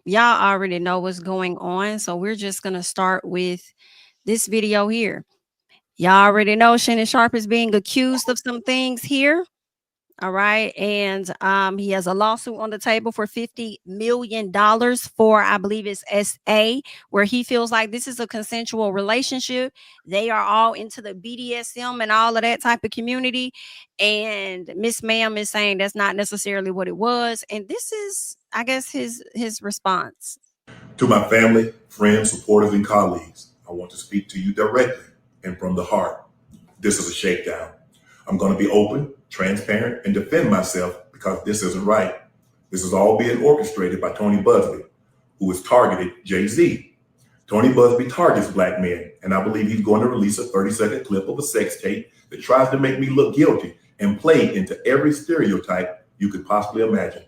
Y'all already know what's going on. So we're just going to start with this video here. Y'all already know Shannon Sharpe is being accused of some things here. All right. And he has a lawsuit on the table for $50 million for, I believe it's SA, where he feels like this is a consensual relationship. They are all into the BDSM and all of that type of community. And Miss Ma'am is saying that's not necessarily what it was. And this is, I guess, his response. To my family, friends, supporters, and colleagues, I want to speak to you directly and from the heart. This is a shakedown. I'm going to be open, transparent, and defend myself because this isn't right. This is all being orchestrated by Tony Busby, who has targeted Jay-Z. Tony Busby targets black men, and I believe he's going to release a 30-second clip of a sex tape that tries to make me look guilty and play into every stereotype you could possibly imagine.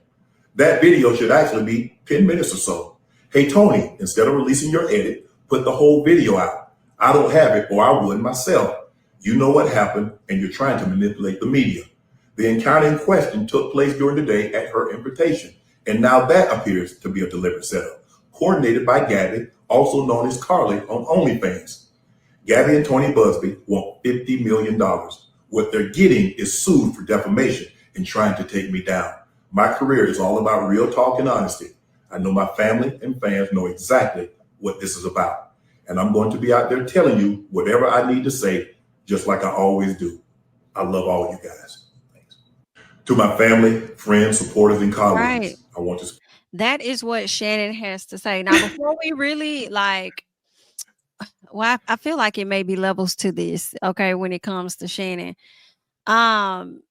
That video should actually be 10 minutes or so. Hey, Tony, instead of releasing your edit, put the whole video out. I don't have it, or I would myself. You know what happened, and you're trying to manipulate the media. The encounter in question took place during the day at her invitation, and now that appears to be a deliberate setup, coordinated by Gabby, also known as Carly on OnlyFans. Gabby and Tony Busby want $50 million. What they're getting is sued for defamation and trying to take me down. My career is all about real talk and honesty. I know my family and fans know exactly what this is about. And I'm going to be out there telling you whatever I need to say, just like I always do. I love all you guys. Thanks. To my family, friends, supporters, and colleagues, Right. I want to. That is what Shannon has to say. Now, before we really well, I feel like it may be levels to this, okay, when it comes to Shannon. Um,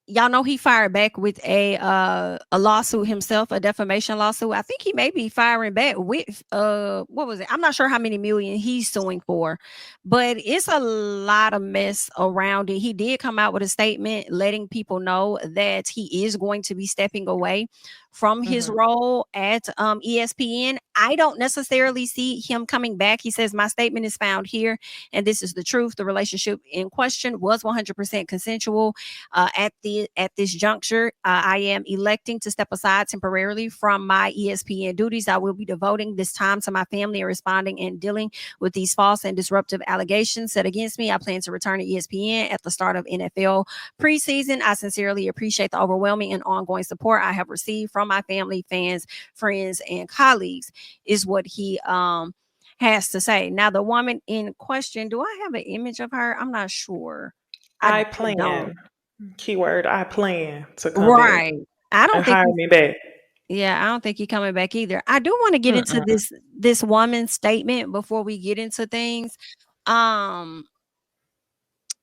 y'all know he fired back with a lawsuit himself, a defamation lawsuit. I think he may be firing back with what was it? I'm not sure how many million he's suing for, but it's a lot of mess around it. He did come out with a statement letting people know that he is going to be stepping away from his role at ESPN. I don't necessarily see him coming back. He says, my statement is found here, and this is the truth. The relationship in question was 100% consensual. At this juncture, I am electing to step aside temporarily from my ESPN duties. I will be devoting this time to my family and responding and dealing with these false and disruptive allegations set against me. I plan to return to ESPN at the start of NFL preseason. I sincerely appreciate the overwhelming and ongoing support I have received from my family, fans, friends, and colleagues, is what he has to say. Now, the woman in question, do I have an image of her? I'm not sure. I I don't. plan, keyword, I plan to come back Right. I don't and think hire he's me back. yeah, I don't think he's coming back either. I do want to get into Mm-mm. this woman's statement before we get into things. Um,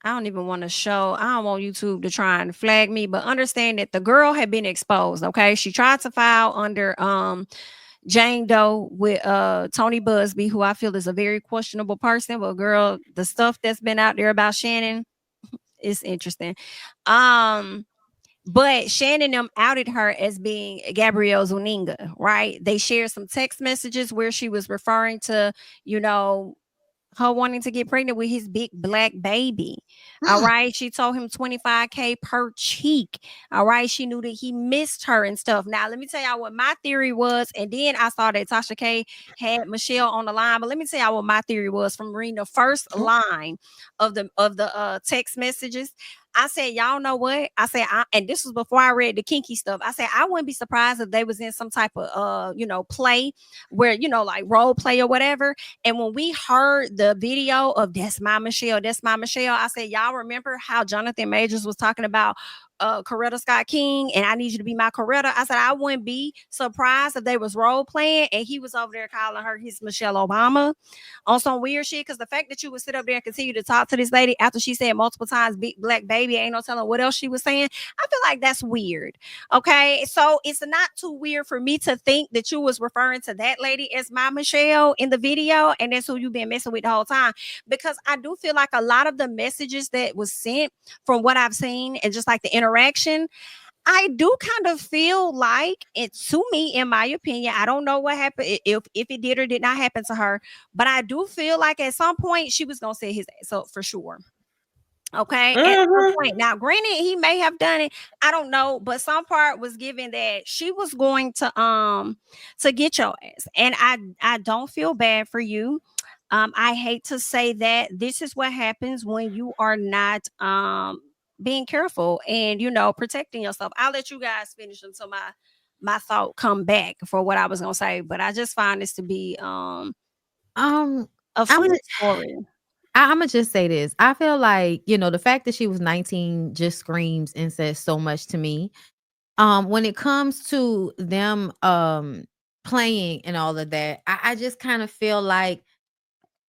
I don't even want to show. I don't want YouTube to try and flag me, but understand that the girl had been exposed. Okay, she tried to file under Jane Doe with Tony Busby, who I feel is a very questionable person. But girl, the stuff that's been out there about Shannon is interesting. Um, But Shannon them outed her as being Gabrielle Zuninga, right? They shared some text messages where she was referring to, you know, her wanting to get pregnant with his big black baby. All right. She told him 25K per cheek. All right. She knew that he missed her and stuff. Now, let me tell y'all what my theory was. And then I saw that Tasha K had Michelle on the line. But let me tell y'all what my theory was from reading the first line of the text messages. I said, y'all know what? I said, and this was before I read the kinky stuff. I said, I wouldn't be surprised if they was in some type of play where, like role play or whatever. And when we heard the video of That's My Michelle, That's My Michelle, I said, y'all remember how Jonathan Majors was talking about Coretta Scott King and I need you to be my Coretta? I said, I wouldn't be surprised if they was role playing and he was over there calling her his Michelle Obama on some weird shit. Because the fact that you would sit up there and continue to talk to this lady after she said multiple times, big black baby, ain't no telling what else she was saying. I feel like that's weird. Okay. So it's not too weird for me to think that you was referring to that lady as my Michelle in the video. And that's who you've been messing with the whole time. Because I do feel like a lot of the messages that was sent from what I've seen and just like the interaction, I do kind of feel like it to me, in my opinion. I don't know what happened if it did or did not happen to her, but I do feel like at some point she was gonna say his ass up for sure. Okay, at some point. Now, granted, he may have done it. I don't know, but some part was given that she was going to get your ass, and I don't feel bad for you. I hate to say that this is what happens when you are not being careful and protecting yourself. I'll let you guys finish until my thought come back for what I was gonna say, but I just find this to be Um, a I'm sweet story. I'm gonna just say this. I feel like, the fact that she was 19 just screams and says so much to me. When it comes to them playing and all of that, I just kind of feel like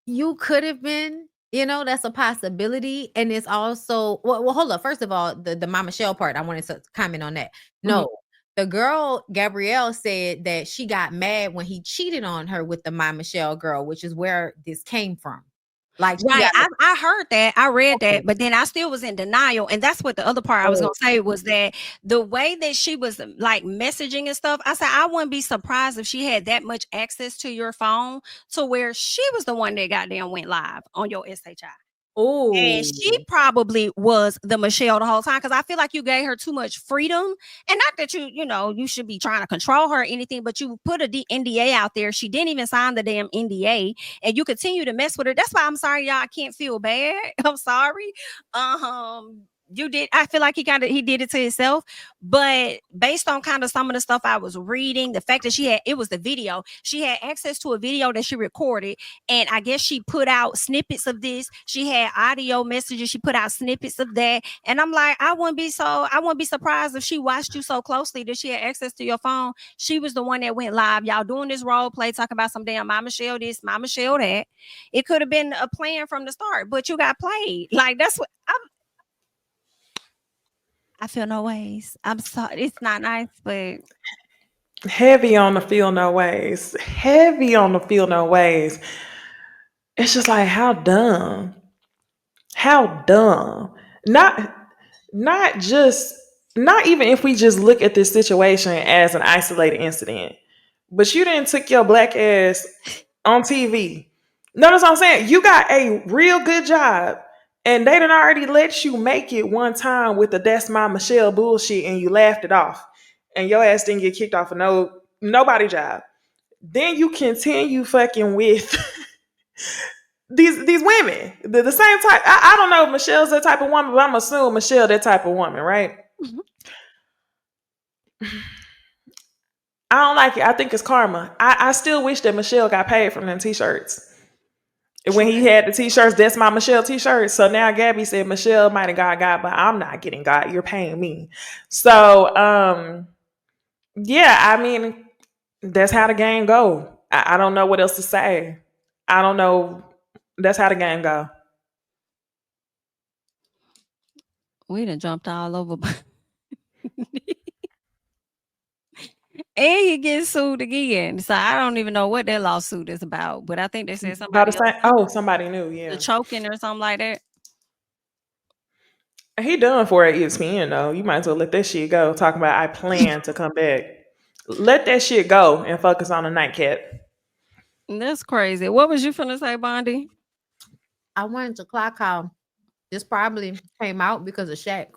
you could have been, that's a possibility. And it's also, well, hold up. First of all, the Mama Shell part, I wanted to comment on that. Mhm. No, the girl, Gabrielle, said that she got mad when he cheated on her with the Mama Shell girl, which is where this came from. Like, she Right. got I heard that. I read okay. that, but then I still was in denial. And that's what the other part I was gonna Oh, say was that the way that she was like messaging and stuff, I said I wouldn't be surprised if she had that much access to your phone to where she was the one that goddamn went live on your SHI. And she oh, probably was the Michelle the whole time because I feel like you gave her too much freedom. And not that you should be trying to control her or anything, but you put a NDA out there. She didn't even sign the damn NDA, and you continue to mess with her. That's why I'm sorry, y'all. I can't feel bad. I'm sorry. You did. I feel like he did it to himself. But based on kind of some of the stuff I was reading, the fact that it was the video. She had access to a video that she recorded, and I guess she put out snippets of this. She had audio messages. She put out snippets of that. And I'm like, I wouldn't be surprised if she watched you so closely that she had access to your phone. She was the one that went live. Y'all doing this role play, talking about some damn Mama Shell this, Mama Shell that. It could have been a plan from the start, but you got played. Like that's what I feel no ways. I'm sorry. It's not nice, but Heavy on the feel no ways. Heavy on the feel no ways. It's just like how dumb. How dumb. Not just not even if we just look at this situation as an isolated incident. But you didn't took your black ass on TV. Notice what I'm saying? You got a real good job. And they done already let you make it one time with the That's My Michelle bullshit and you laughed it off. And your ass didn't get kicked off of nobody job. Then you continue fucking with these women. The same type. I don't know if Michelle's that type of woman, but I'm assuming Michelle that type of woman, right? Mhm. I don't like it. I think it's karma. I still wish that Michelle got paid from them t-shirts. When he had the t-shirts, that's my Michelle t-shirts. So now Gabby said Michelle might have got, but I'm not getting got. You're paying me. So yeah, I mean, that's how the game go. I don't know what else to say. I don't know. That's how the game go. we done jumped all over. And he gets sued again. So I don't even know what that lawsuit is about. But I think they said About the somebody else same. Oh, somebody new. the Yeah, choking or something like that. he done for at ESPN though. You might as well let that shit go. Talking about I plan to come back. Let that shit go and focus on the nightcap. That's crazy. What was you finna say, Bondi? I wanted to clock how this probably came out because of Shaq.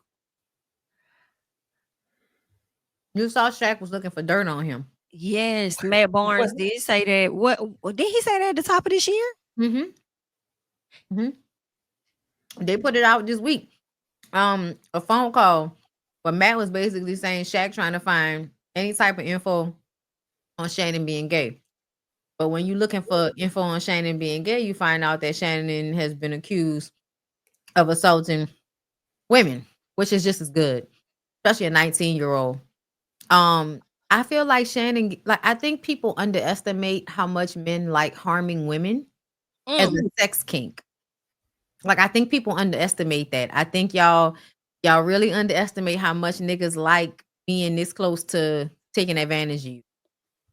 You saw Shaq was looking for dirt on him. Yes, Matt What? Barnes did say that. What did he say that at the top of this year? Mm-hmm. Mm-hmm. They put it out this week. A phone call where Matt was basically saying Shaq trying to find any type of info on Shannon being gay. But when you're looking for info on Shannon being gay, you find out that Shannon has been accused of assaulting women, which is just as good, especially a 19-year-old. I feel like Shannon, like I think people underestimate how much men like harming women as Mm. a sex kink. Like I think people underestimate that. I think y'all really underestimate how much niggas like being this close to taking advantage of you.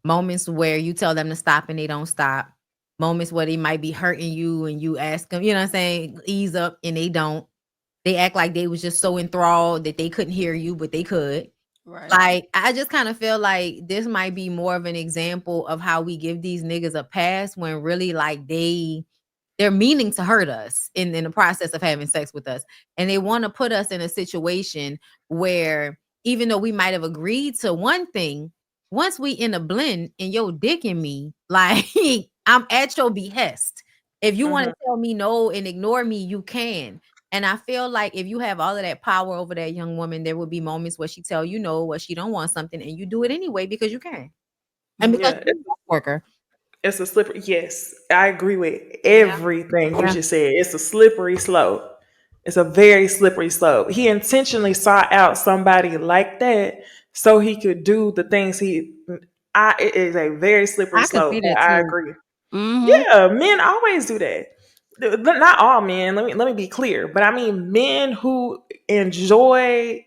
Moments where you tell them to stop and they don't stop. Moments where they might be hurting you and you ask them, you know what I'm saying, ease up and they don't. They act like they was just so enthralled that they couldn't hear you, but they could. Right. Like, I just kind of feel like this might be more of an example of how we give these niggas a pass when really like they they're meaning to hurt us in the process of having sex with us. And they want to put us in a situation where even though we might have agreed to one thing, once we in a blend and your dick in me, like I'm at your behest. If you want to tell me no and ignore me, you can. And I feel like if you have all of that power over that young woman, there would be moments where she tell you no, where she don't want something, and you do it anyway because you can. And because Yeah, you're a worker. it's a slippery. Yes, I agree with Yeah. everything you Yeah. just said. It's a slippery slope. It's a very slippery slope. He intentionally sought out somebody like that so he could do the things he. It is a very slippery I could see slope. that I too. agree. Mm-hmm. Yeah, men always do that. Not all men. Let me be clear, but I mean men who enjoy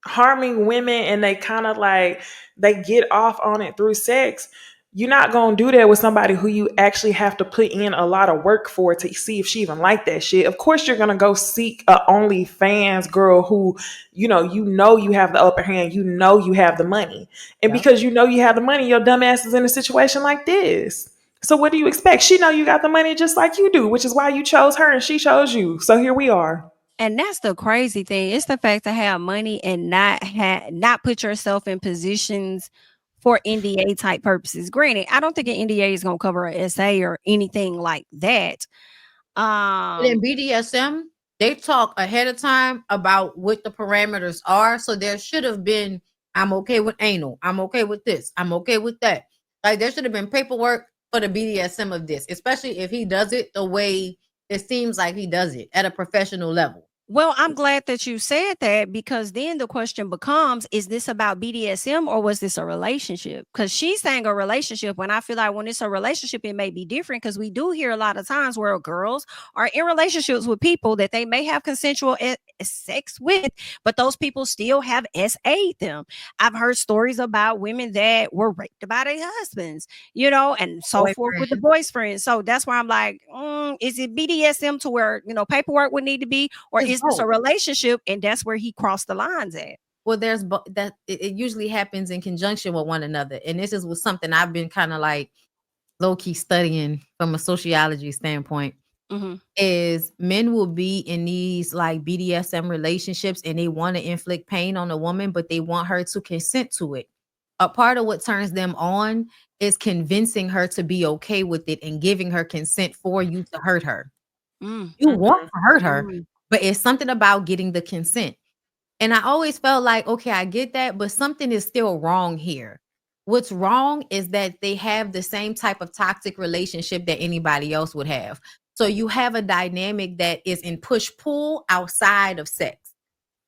harming women and they kind of like they get off on it through sex. You're not gonna do that with somebody who you actually have to put in a lot of work for to see if she even like that shit. Of course, you're gonna go seek a OnlyFans girl who, you know you have the upper hand, you know you have the money, and Yeah. because you know you have the money, your dumb ass is in a situation like this. So what do you expect? She know you got the money just like you do, which is why you chose her and she chose you. So here we are. And that's the crazy thing. It's the fact to have money and not put yourself in positions for NDA type purposes. Granted, I don't think an NDA is gonna cover a SA or anything like that. But in Um, BDSM, they talk ahead of time about what the parameters are. So there should have been, I'm okay with anal. I'm okay with this. I'm okay with that. Like there should have been paperwork for the BDSM of this, especially if he does it the way it seems like he does it at a professional level. Well, I'm glad that you said that because then the question becomes, is this about BDSM or was this a relationship? Because she's saying a relationship when I feel like when it's a relationship, it may be different because we do hear a lot of times where girls are in relationships with people that they may have consensual sex with, but those people still have SA'd them. I've heard stories about women that were raped by their husbands, and so forth with the Boyfriend. boyfriend. So that's why I'm like, is it BDSM to where, paperwork would need to be, or It's is this a both. relationship? And that's where he crossed the lines at. Well, that it usually happens in conjunction with one another. And this is was something I've been kind of like low key studying from a sociology standpoint. Mm-hmm. Is men will be in these like BDSM relationships and they want to inflict pain on a woman, but they want her to consent to it. A part of what turns them on is convincing her to be okay with it and giving her consent for you to hurt her. Mm, You want Mhm. to hurt her, mm. but it's something about getting the consent. And I always felt like, okay, I get that, but something is still wrong here. What's wrong is that they have the same type of toxic relationship that anybody else would have. So you have a dynamic that is in push pull outside of sex.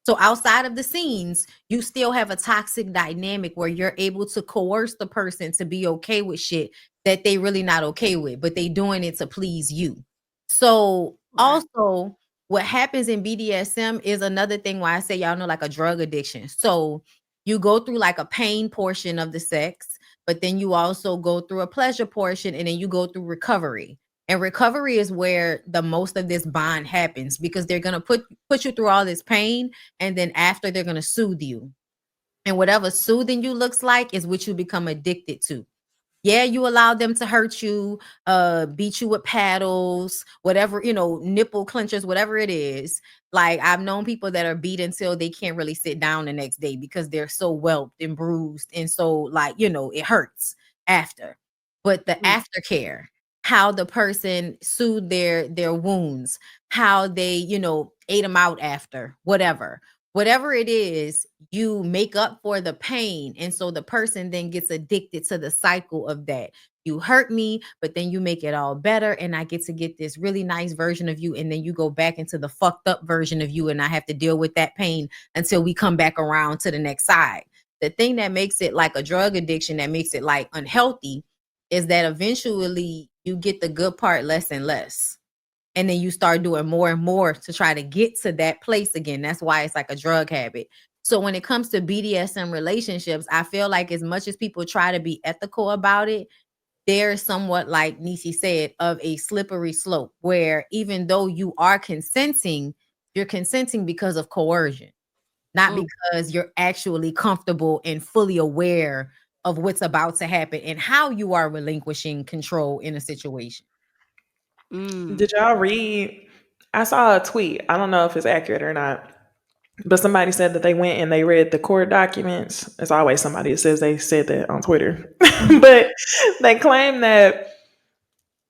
So outside of the scenes, you still have a toxic dynamic where you're able to coerce the person to be okay with shit that they really not okay with, but they doing it to please you. So Right. also what happens in BDSM is another thing why I say y'all know like a drug addiction. So you go through like a pain portion of the sex, but then you also go through a pleasure portion and then you go through recovery. And recovery is where the most of this bond happens because they're gonna put you through all this pain, and then after they're gonna soothe you. And whatever soothing you looks like is what you become addicted to. Yeah, you allow them to hurt you, beat you with paddles, whatever, nipple clenchers, whatever it is. Like I've known people that are beat until they can't really sit down the next day because they're so whelped and bruised. And so, like, it hurts after. But the Mm. aftercare, how the person soothed their wounds, how they, ate them out after, whatever it is, you make up for the pain. And so the person then gets addicted to the cycle of that. You hurt me, but then you make it all better. And I get this really nice version of you. And then you go back into the fucked up version of you. And I have to deal with that pain until we come back around to the next side. The thing that makes it like a drug addiction, that makes it like unhealthy, is that eventually you get the good part less and less. And then you start doing more and more to try to get to that place again. That's why it's like a drug habit. So when it comes to BDSM relationships, I feel like as much as people try to be ethical about it, there's somewhat, like Nisi said, of a slippery slope where even though you are consenting, you're consenting because of coercion, not Mm. because you're actually comfortable and fully aware of what's about to happen and how you are relinquishing control in a situation. Did y'all read? I saw a tweet. I don't know if it's accurate or not, but somebody said that they went and they read the court documents. It's always somebody that says they said that on Twitter. But they claim that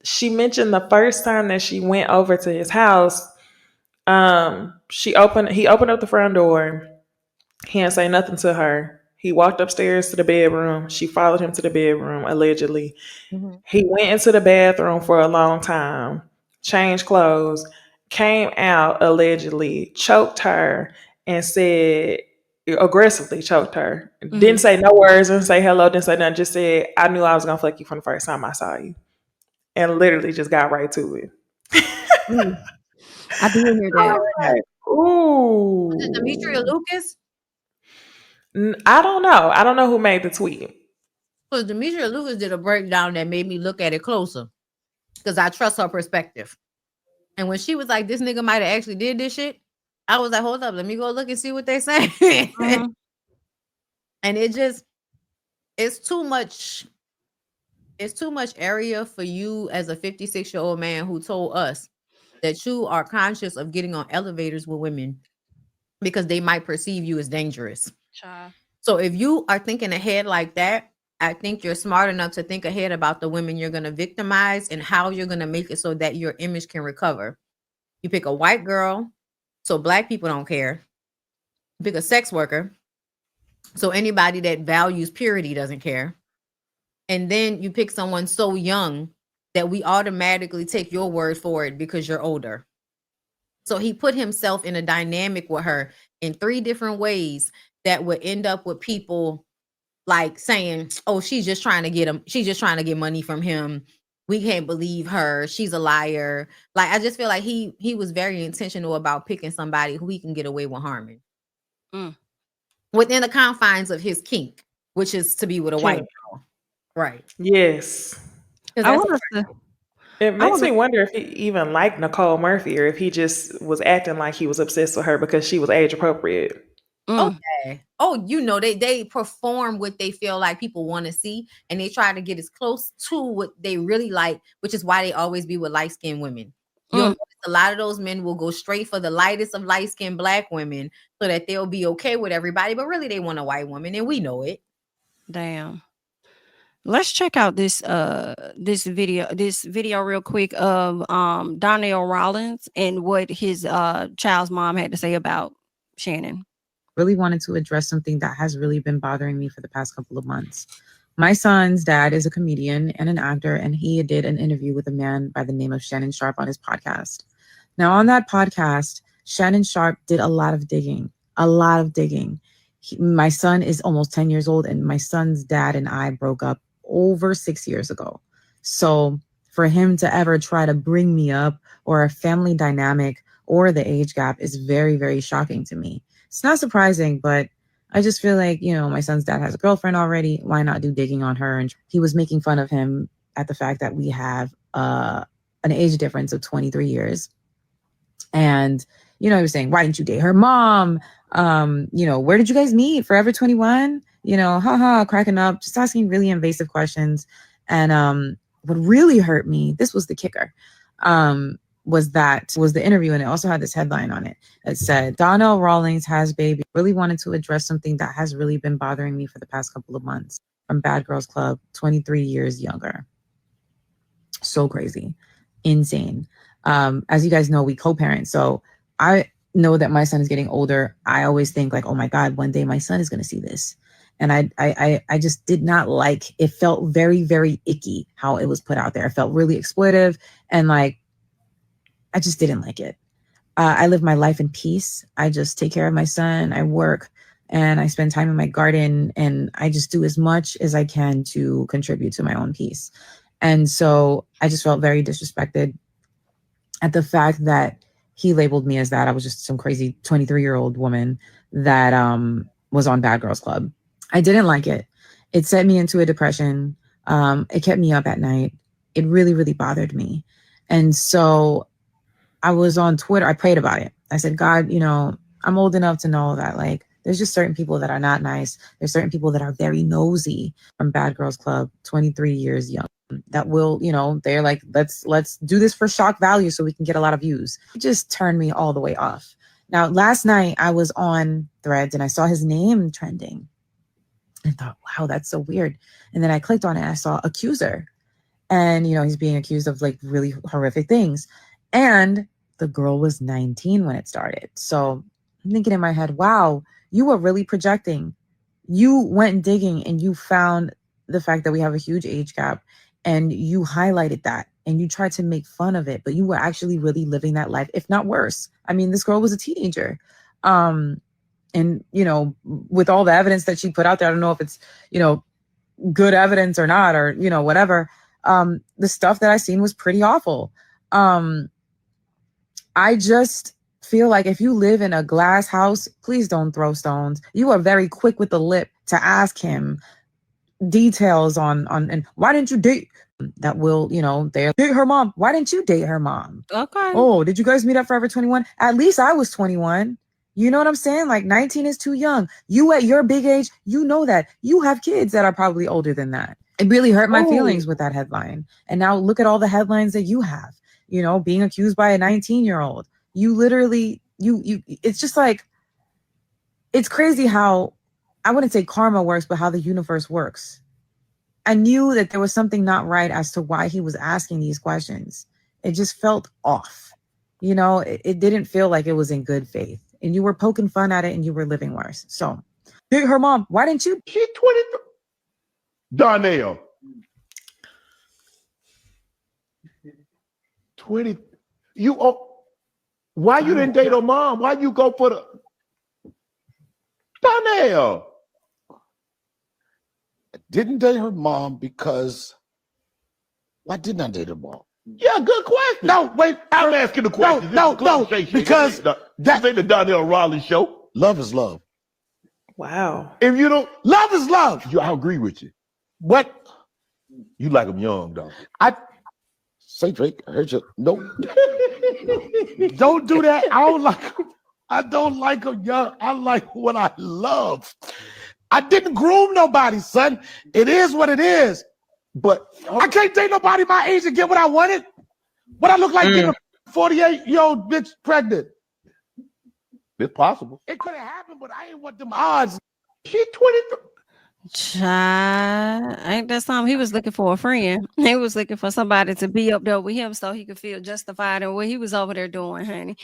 she mentioned the first time that she went over to his house, he opened up the front door. He didn't say nothing to her. He walked upstairs to the bedroom. She followed him to the bedroom, allegedly. Mm-hmm. He went into the bathroom for a long time, changed clothes, came out, allegedly, choked her, and said, aggressively choked her. Didn't say no words, didn't say hello, didn't say nothing, just said, I knew I was going to fuck you from the first time I saw you. And literally just got right to it. I did hear that. Like, ooh. Was it Demetria Lucas? I don't know. I don't know who made the tweet. Because Demetria Lucas did a breakdown that made me look at it closer. Because I trust her perspective. And when she was like, this nigga might have actually did this shit, I was like, hold up, let me go look and see what they say. And it's too much area for you as a 56-year-old man who told us that you are conscious of getting on elevators with women because they might perceive you as dangerous. So if you are thinking ahead like that, I think you're smart enough to think ahead about the women you're going to victimize and how you're going to make it so that your image can recover. You pick a white girl, so black people don't care. You pick a sex worker, so anybody that values purity doesn't care. And then you pick someone so young that we automatically take your word for it because you're older. So he put himself in a dynamic with her in 3 different ways that would end up with people like saying, oh, she's just trying to get him. She's just trying to get money from him. We can't believe her. She's a liar. Like, I just feel like he was very intentional about picking somebody who he can get away with harming within the confines of his kink, which is to be with a white girl. Right. Yes. It makes me wonder if he even liked Nicole Murphy or if he just was acting like he was obsessed with her because she was age appropriate. Okay. Oh, you know, they perform what they feel like people want to see, and they try to get as close to what they really like, which is why they always be with light-skinned women. You'll notice a lot of those men will go straight for the lightest of light-skinned black women so that they'll be okay with everybody, but really they want a white woman, and we know it. Damn. Let's check out this video real quick of Donnell Rollins and what his child's mom had to say about Shannon. Really wanted to address something that has really been bothering me for the past couple of months. My son's dad is a comedian and an actor, and he did an interview with a man by the name of Shannon Sharpe on his podcast. Now, on that podcast, Shannon Sharpe did a lot of digging. My son is almost 10 years old, and my son's dad and I broke up over 6 years ago. So for him to ever try to bring me up or a family dynamic or the age gap is very, very shocking to me. It's not surprising, but I just feel like, my son's dad has a girlfriend already. Why not do digging on her? And he was making fun of him at the fact that we have an age difference of 23 years. And, he was saying, why didn't you date her mom? Where did you guys meet? Forever 21? Cracking up, just asking really invasive questions. And what really hurt me, this was the kicker, was the interview, and it also had this headline on it that said, Donnell Rawlings has baby. Really wanted to address something that has really been bothering me for the past couple of months. From Bad Girls Club, 23 years younger. So crazy. Insane. As you guys know, we co-parent. So I know that my son is getting older. I always think like, oh my God, one day my son is going to see this. And I just did not like, it felt very, very icky how it was put out there. It felt really exploitive. And like, I just didn't like it. I live my life in peace. I just take care of my son. I work and I spend time in my garden, and I just do as much as I can to contribute to my own peace. And so I just felt very disrespected at the fact that he labeled me as that. I was just some crazy 23-year-old woman that was on Bad Girls Club. I didn't like it. It sent me into a depression. It kept me up at night. It really, really bothered me. And so I was on Twitter. I prayed about it. I said, God, I'm old enough to know that like, there's just certain people that are not nice. There's certain people that are very nosy. From Bad Girls Club, 23 years young. that will, they're like, let's do this for shock value so we can get a lot of views. It just turned me all the way off. Now, last night I was on Threads and I saw his name trending and thought, wow, that's so weird. And then I clicked on it and I saw accuser. And, he's being accused of like really horrific things. And the girl was 19 when it started. So I'm thinking in my head, wow, you were really projecting. You went digging and you found the fact that we have a huge age gap and you highlighted that and you tried to make fun of it, but you were actually really living that life, if not worse. I mean, this girl was a teenager. And, with all the evidence that she put out there, I don't know if it's, good evidence or not, or, whatever. The stuff that I seen was pretty awful. I just feel like if you live in a glass house, please don't throw stones. You are very quick with the lip to ask him details on and why didn't you date that will, they date her mom. Why didn't you date her mom? Okay. Oh, did you guys meet at Forever 21? At least I was 21. You know what I'm saying? Like 19 is too young. You at your big age, you know that. You have kids that are probably older than that. It really hurt my feelings with that headline. And now look at all the headlines that you have, being accused by a 19-year-old. You literally, it's just like, it's crazy how, I wouldn't say karma works, but how the universe works. I knew that there was something not right as to why he was asking these questions. It just felt off. It didn't feel like it was in good faith. And you were poking fun at it and you were living worse. So, date her mom. Why didn't you? She's 23. Darnell. 20. Why you didn't date her mom? Why you go for the Darnell? Didn't date her mom because why didn't I date her mom? Yeah, good question. No, wait. I'm asking the question. No, because that ain't the Darnell Raleigh show. Love is love. Wow. If you don't, Love is love. I agree with you. What? You like them young, dog. I say Drake. I heard you. No. Don't do that. I don't like him. I don't like him young. I like what I love. I didn't groom nobody, son. It is what it is. But I can't date nobody my age and get what I wanted. What I look like getting a 48-year-old bitch pregnant. It's possible. It could have happened, but I ain't want them odds. She's 23. Child, ain't that something? He was looking for a friend. He was looking for somebody to be up there with him so he could feel justified in what he was over there doing, honey.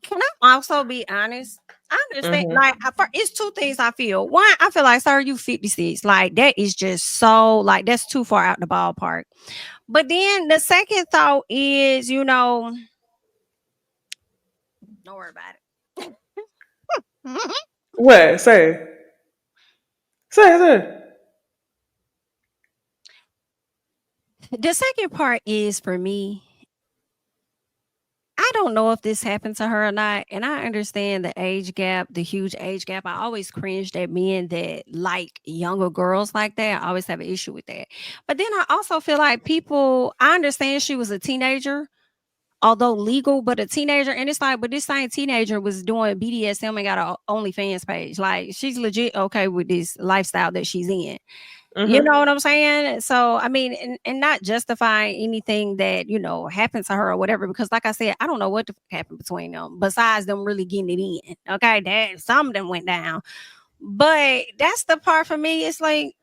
Can I also be honest? I understand. Like, it's two things I feel. One, I feel like, sir, you 56. Like, that is just so, like, that's too far out the ballpark. But then the second thought is, don't worry about it. What? Say. The second part is, for me, I don't know if this happened to her or not. And I understand the age gap, the huge age gap. I always cringed at men that like younger girls like that. I always have an issue with that. But then I also feel like I understand she was a teenager, although legal, but a teenager. And it's like, but this same teenager was doing BDSM and got an OnlyFans page. Like, she's legit okay with this lifestyle that she's in. You know what I'm saying? So, I mean, and not justifying anything that, happened to her or whatever, because like I said, I don't know what the fuck happened between them besides them really getting it in. Okay. That some of them went down. But that's the part for me. It's like,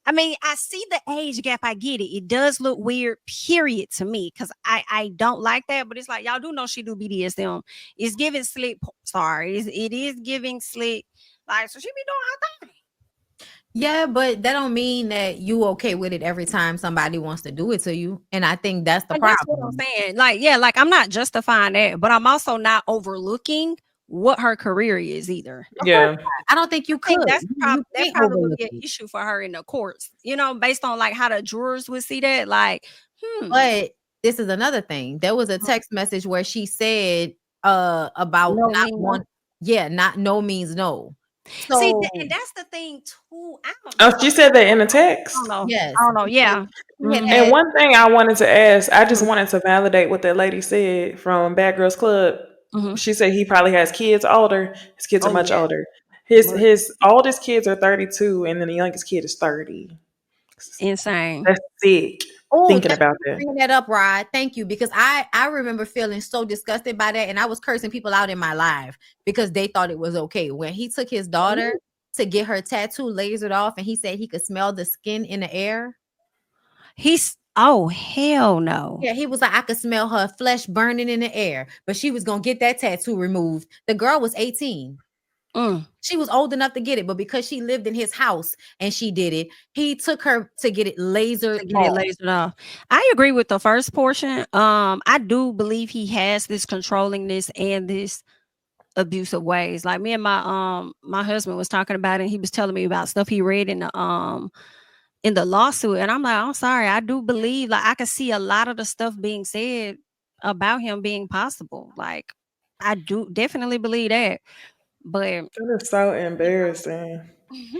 I mean, I see the age gap. I get it. It does look weird, period, to me, because I don't like that. But it's like, y'all do know she do BDSM. It's giving slick. Sorry. It is giving slick. Like, so she be doing her thing. Yeah, but that don't mean that you okay with it every time somebody wants to do it to you. And I think that's the problem. That's what I'm saying. Like, yeah, like I'm not justifying that, but I'm also not overlooking what her career is either. Yeah. I don't think you could. That probably would be an issue for her in the courts, based on like how the jurors would see that. Like, But this is another thing. There was a text message where she said about not no means no. So, see, and that's the thing too. She said that in the text. I don't know. Yes. I don't know. Yeah. And one thing I wanted to ask, I just wanted to validate what that lady said from Bad Girls Club. She said he probably has kids older. His kids are much older. His oldest kids are 32, and then the youngest kid is 30. Insane. That's sick. Oh, Thinking thank you about for that. bringing that up, Rod. Thank you, because I remember feeling so disgusted by that, and I was cursing people out in my live because they thought it was okay when he took his daughter to get her tattoo lasered off, and he said he could smell the skin in the air. Oh hell no. Yeah, he was like, I could smell her flesh burning in the air, but she was gonna get that tattoo removed. The girl was 18. She was old enough to get it, but because she lived in his house and she did it, he took her to get it lasered To get it off. lasered off. I agree with the first portion. I do believe he has this controllingness and this abusive ways. Like me and my husband was talking about it, and he was telling me about stuff he read in the lawsuit. And I'm like, I'm sorry, I do believe, like, I could see a lot of the stuff being said about him being possible. Like, I do definitely believe that. But That is so embarrassing. Mhm.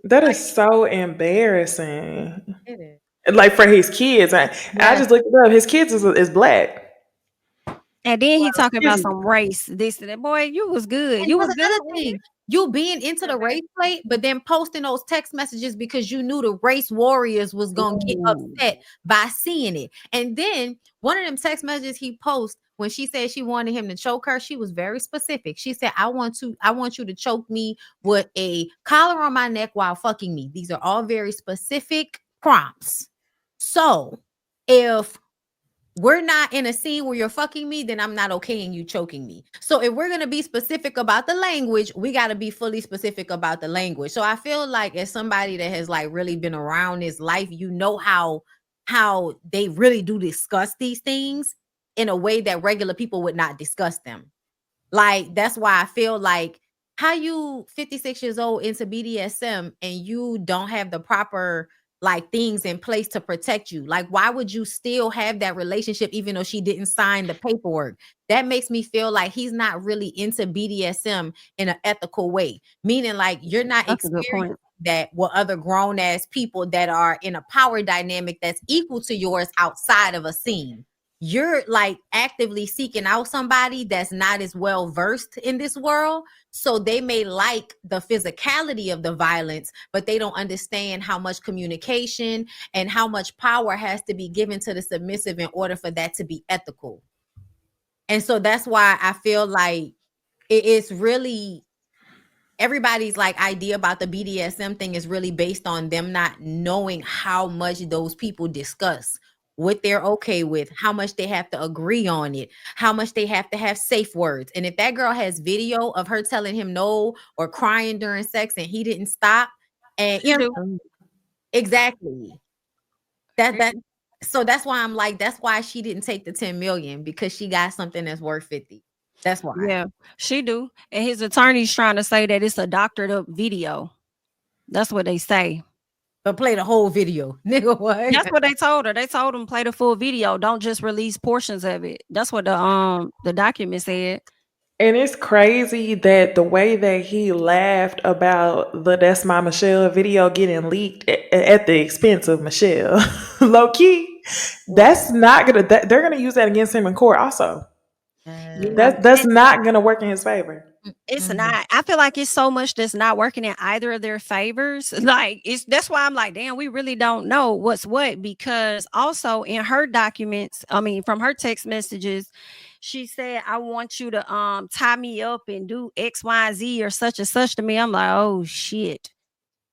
That Like, is so embarrassing. It is. Like for his kids, I Yes. just looked it up. His kids is black. and then he talking about His- some race, this and that. Boy, you was good. And You that was was good. another thing. You being into the race plate, but then posting those text messages because you knew the race warriors was gonna get Ooh. upset by seeing it. And then one of them text messages he posted when she said she wanted him to choke her, she was very specific. She said, I want you to choke me with a collar on my neck while fucking me. These are all very specific prompts. So if we're not in a scene where you're fucking me, then I'm not okay in you choking me. So if we're going to be specific about the language, we got to be fully specific about the language. So I feel like as somebody that has like really been around this life, you know how they really do discuss these things in a way that regular people would not discuss them. Like that's why I feel like how you 56 years old into BDSM and you don't have the proper like things in place to protect you. Like why would you still have that relationship even though she didn't sign the paperwork? That makes me feel like he's not really into BDSM in an ethical way. Meaning like you're not That's a good experiencing point. that with other grown ass people that are in a power dynamic that's equal to yours outside of a scene. You're like actively seeking out somebody that's not as well versed in this world. So they may like the physicality of the violence, but they don't understand how much communication and how much power has to be given to the submissive in order for that to be ethical. And so that's why I feel like it's really everybody's like idea about the BDSM thing is really based on them not knowing how much those people discuss what they're okay with, how much they have to agree on it, how much they have to have safe words. And if that girl has video of her telling him no or crying during sex and he didn't stop, and She do. exactly that so that's why I'm like, that's why she didn't take the 10 million because she got something that's worth 50. That's why. Yeah, she do. And his attorney's trying to say that it's a doctored up video. That's what they say. But play the whole video. Nigga, what? That's what they told her. They told him play the full video. Don't just release portions of it. That's what the document said. And it's crazy that the way that he laughed about the That's My Michelle video getting leaked at the expense of Michelle. Low key, that's not gonna. They're gonna use that against him in court. Also, Yeah. that's not gonna work in his favor. It's Mhm. not. I feel like it's so much that's not working in either of their favors. Like that's why I'm like, damn, we really don't know what's what, because also in her documents, I mean, from her text messages, she said, I want you to tie me up and do X, Y, Z or such and such to me. I'm like, oh shit.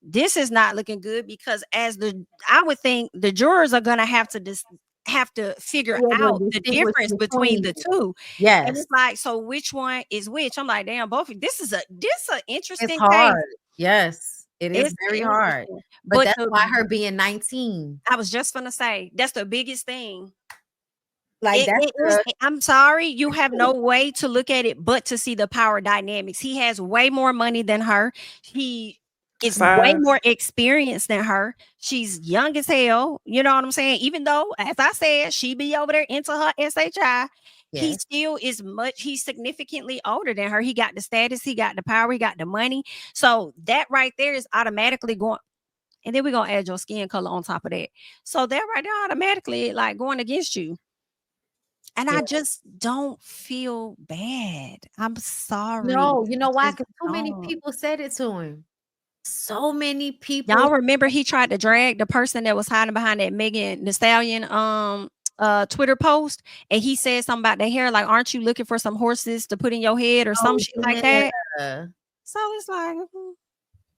This is not looking good, because I would think the jurors are gonna have to figure Be able out to the distinguish difference between between the it. two. And Yes. it's like, so which one is which? I'm like, damn, both. This is a It's interesting case. hard. Yes. It is It's very hard. interesting. But But that's why her being 19, I was just gonna say that's the biggest thing. like that's It is. I'm sorry, you have no way to look at it but to see the power dynamics. He has way more money than her. He is way Size. more experienced than her. She's young as hell. You know what I'm saying? Even though, as I said, she be over there into her SHI, he yes. still is he's significantly older than her. He got the status, he got the power, he got the money. So that right there is automatically going. And then we're gonna add your skin color on top of that. So that right there automatically like going against you. And Yeah. I just don't feel bad. I'm sorry. No, you know I why? just Because too many don't. people said it to him. So many people. Y'all remember he tried to drag the person that was hiding behind that Megan Thee Stallion Twitter post, and he said something about their hair, like, "Aren't you looking for some horses to put in your head or some Oh, shit like that?" yeah. So it's like,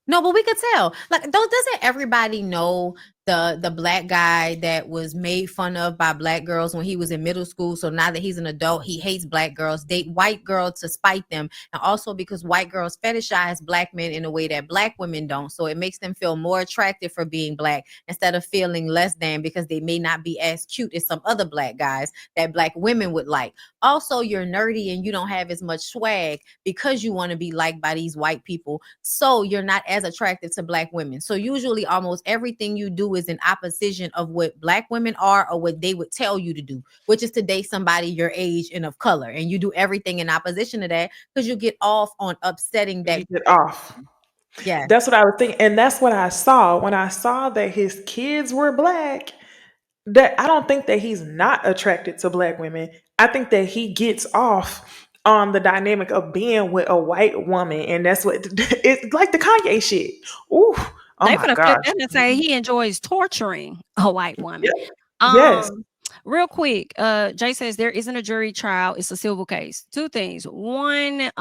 No, but we could tell. Like, doesn't everybody know the black guy that was made fun of by black girls when he was in middle school? So now that he's an adult, he hates black girls, date white girls to spite them, and also because white girls fetishize black men in a way that black women don't. So it makes them feel more attractive for being black instead of feeling less than because they may not be as cute as some other black guys that black women would like. Also, you're nerdy and you don't have as much swag because you want to be liked by these white people. So you're not as attractive to black women. So usually almost everything you do is in opposition of what black women are or what they would tell you to do, which is to date somebody your age and of color. And you do everything in opposition to that because you get off on upsetting that. You get off. Yeah. That's what I was thinking. And that's what I saw. When I saw that his kids were black, that I don't think that he's not attracted to black women. I think that he gets off on the dynamic of being with a white woman. And that's what it's like the Kanye shit. Ooh, oh they my finna flip gosh. that and say he enjoys torturing a white woman. Yes. Real quick, Jay says there isn't a jury trial, it's a civil case. Two things. One,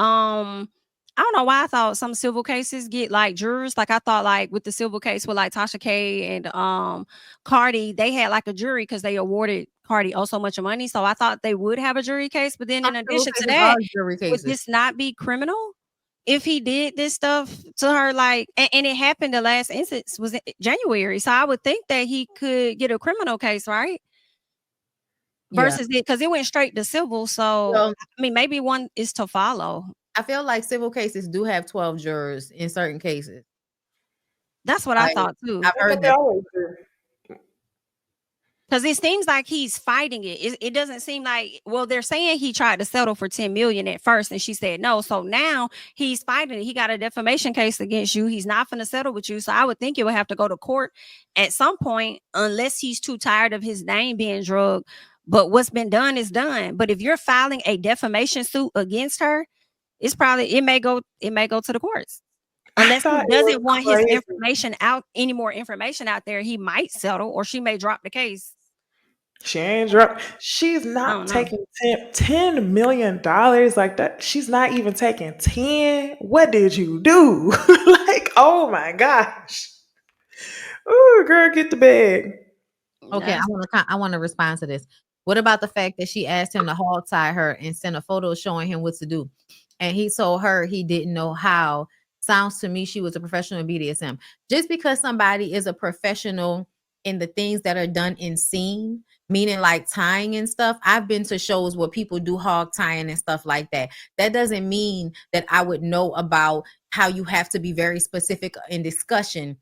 I don't know why I thought some civil cases get like jurors. Like I thought like with the civil case with like Tasha K and Cardi, they had like a jury because they awarded Cardi oh so much money. So I thought they would have a jury case. But then in addition to that, would this not be criminal? If he did this stuff to her, like, and it happened, the last instance was in January. So I would think that he could get a criminal case, right? Versus it, because it went straight to civil. So Well, I mean, maybe one is to follow. I feel like civil cases do have 12 jurors in certain cases. That's what I thought too. I've heard that. Because it seems like he's fighting it. It doesn't seem like, well, they're saying he tried to settle for 10 million at first and she said no. So now he's fighting it. He got a defamation case against you. He's not going to settle with you. So I would think it would have to go to court at some point unless he's too tired of his name being drugged. But what's been done is done. But if you're filing a defamation suit against her, it's probably, it may go to the courts. Unless he doesn't want his information out, any more information out there, he might settle or she may drop the case. She ain't dropped. She's not taking $10 million like that. She's not even taking 10. What did you do? Like, oh my gosh. Oh, girl, get the bag. Okay, I want to respond to this. What about the fact that she asked him to hog tie her and send a photo showing him what to do? And he told her he didn't know how. Sounds to me she was a professional in BDSM. Just because somebody is a professional in the things that are done in scene, meaning like tying and stuff. I've been to shows where people do hog tying and stuff like that. That doesn't mean that I would know about how you have to be very specific in discussion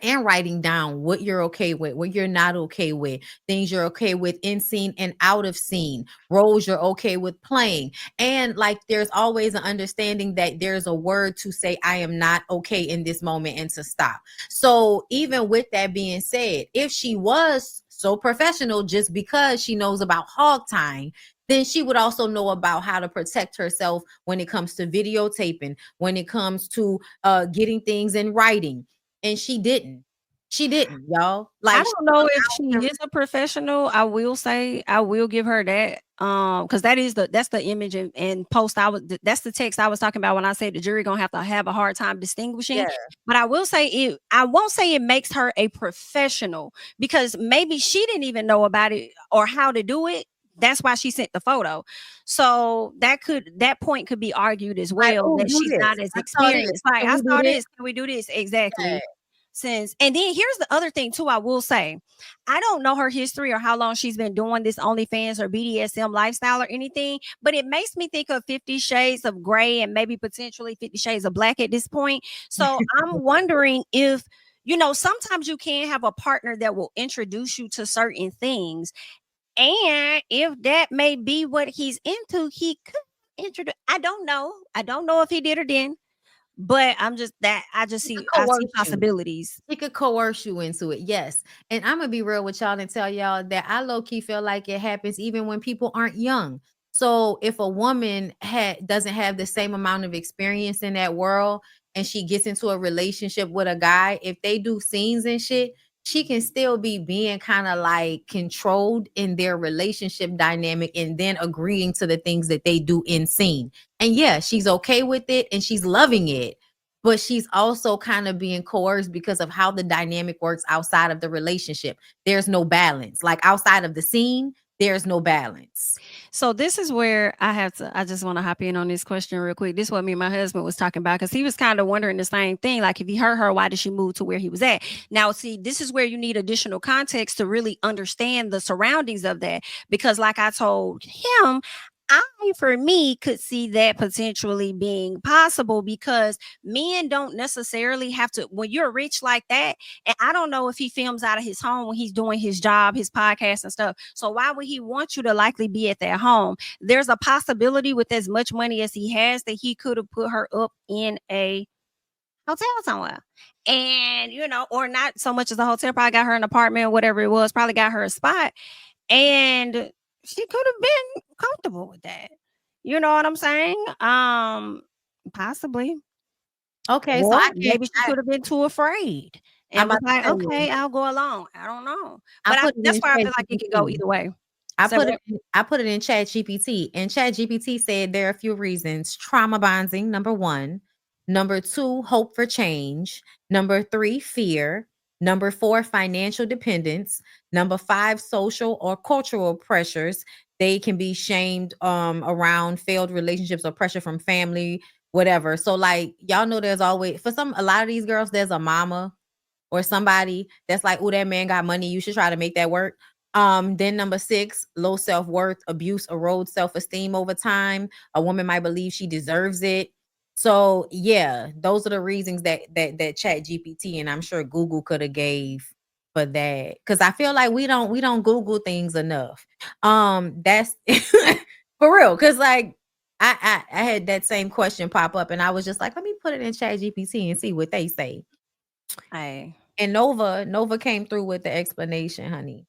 and writing down what you're okay with, what you're not okay with, things you're okay with in scene and out of scene, roles you're okay with playing. And like, there's always an understanding that there's a word to say, I am not okay in this moment and to stop. So even with that being said, if she was so professional just because she knows about hog tying, then she would also know about how to protect herself when it comes to videotaping, when it comes to getting things in writing. And she didn't, y'all. Like, I don't know if she is a professional. I will say, I will give her that. Because that's the image and post that's the text I was talking about when I said the jury gonna have a hard time distinguishing. Yeah. But I will say I won't say it makes her a professional because maybe she didn't even know about it or how to do it. That's why she sent the photo. So that point could be argued as well, that she's not as experienced. Like, I saw this. Can we do this? Exactly. Yeah. And then here's the other thing too, I will say, I don't know her history or how long she's been doing this OnlyFans or BDSM lifestyle or anything, but it makes me think of 50 Shades of Grey and maybe potentially 50 Shades of Black at this point. So I'm wondering if, sometimes you can have a partner that will introduce you to certain things. And if that may be what he's into, he could introduce. I don't know if he did or didn't. But I see possibilities. He could coerce you into it, yes. And I'm gonna be real with y'all and tell y'all that I low-key feel like it happens even when people aren't young. So if a woman doesn't have the same amount of experience in that world and she gets into a relationship with a guy, if they do scenes and shit, she can still be being kind of like controlled in their relationship dynamic and then agreeing to the things that they do in scene. And yeah, she's okay with it and she's loving it, but she's also kind of being coerced because of how the dynamic works outside of the relationship. There's no balance. Like outside of the scene, there's no balance. So this is where I just want to hop in on this question real quick. This is what me and my husband was talking about, because he was kind of wondering the same thing. Like, if he hurt her, why did she move to where he was at? Now, see, this is where you need additional context to really understand the surroundings of that. Because like I told him, for me, could see that potentially being possible, because men don't necessarily have to, when you're rich like that, and I don't know if he films out of his home when he's doing his job, his podcast and stuff. So why would he want you to likely be at their home? There's a possibility with as much money as he has that he could have put her up in a hotel somewhere. And, or not so much as a hotel, probably got her an apartment or whatever it was, probably got her a spot. And she could have been comfortable with that. You know what I'm saying? Possibly. Okay, Or so I maybe she could have been too afraid and was like, okay, I'll go along. I don't know. But that's why I feel like it could go either way. I put it in ChatGPT, and ChatGPT said there are a few reasons. Trauma bonding, number 1. Number 2, hope for change. Number 3, fear. Number 4, financial dependence. Number 5, social or cultural pressures. They can be shamed around failed relationships or pressure from family, whatever. So like, y'all know there's always, for a lot of these girls, there's a mama or somebody that's like, oh, that man got money, you should try to make that work. Then number 6, low self-worth, abuse erodes self-esteem over time. A woman might believe she deserves it. So yeah, those are the reasons that Chat GPT, and I'm sure Google could have gave for that. Cause I feel like we don't Google things enough. That's for real. Cause like I had that same question pop up and I was just like, let me put it in Chat GPT and see what they say. Hey. And Nova came through with the explanation, honey.